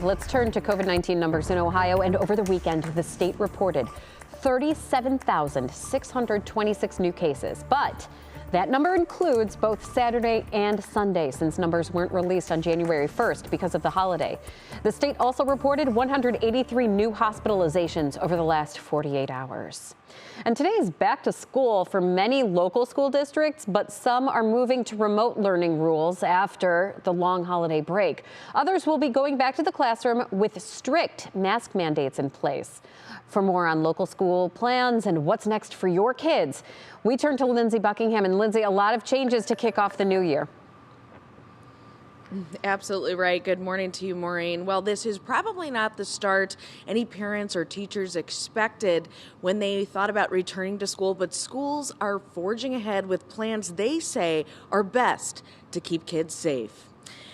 Let's turn to COVID-19 numbers in Ohio, and over the weekend, the state reported 37,626 new cases. But that number includes both Saturday and Sunday, since numbers weren't released on January 1st because of the holiday. The state also reported 183 new hospitalizations over the last 48 hours. And today is back to school for many local school districts, but some are moving to remote learning rules after the long holiday break. Others will be going back to the classroom with strict mask mandates in place. For more on local school plans and what's next for your kids, we turn to Lindsay Buckingham. And Lindsay, a lot of changes to kick off the new year. Absolutely right. Good morning to you, Maureen. Well, this is probably not the start any parents or teachers expected when they thought about returning to school, but schools are forging ahead with plans they say are best to keep kids safe.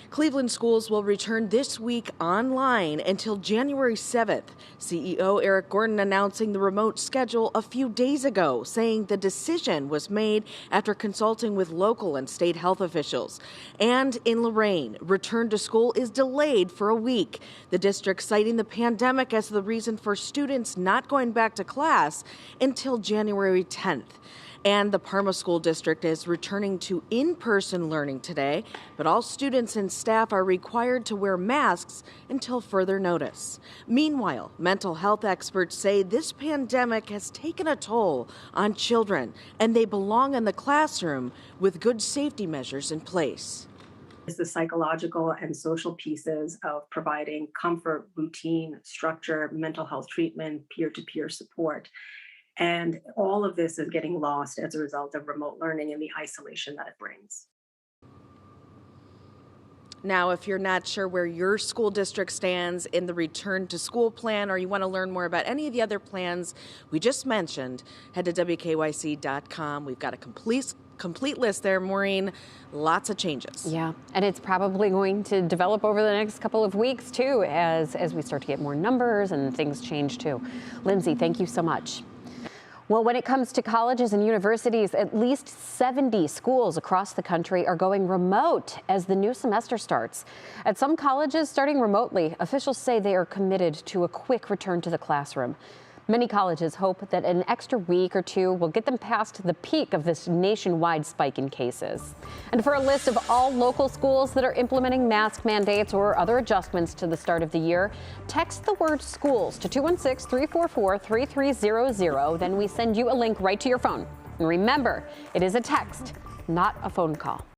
Cleveland schools will return this week online until January 7th. CEO Eric Gordon announcing the remote schedule a few days ago, saying the decision was made after consulting with local and state health officials. And in Lorain, return to school is delayed for a week. The district citing the pandemic as the reason for students not going back to class until January 10th. And the Parma School District is returning to in-person learning today, but all students and staff are required to wear masks until further notice. Meanwhile, mental health experts say this pandemic has taken a toll on children, and they belong in the classroom with good safety measures in place. Is the psychological and social pieces of providing comfort, routine, structure, mental health treatment, peer-to-peer support. And all of this is getting lost as a result of remote learning and the isolation that it brings. Now, if you're not sure where your school district stands in the return to school plan, or you want to learn more about any of the other plans we just mentioned, head to WKYC.com. We've got a complete list there, Maureen. Lots of changes. Yeah, and it's probably going to develop over the next couple of weeks, too, as we start to get more numbers and things change, too. Lindsay, thank you so much. Well, when it comes to colleges and universities, at least 70 schools across the country are going remote as the new semester starts. At some colleges starting remotely, officials say they are committed to a quick return to the classroom. Many colleges hope that an extra week or two will get them past the peak of this nationwide spike in cases. And for a list of all local schools that are implementing mask mandates or other adjustments to the start of the year, text the word schools to 216-344-3300. Then we send you a link right to your phone. And remember, it is a text, not a phone call.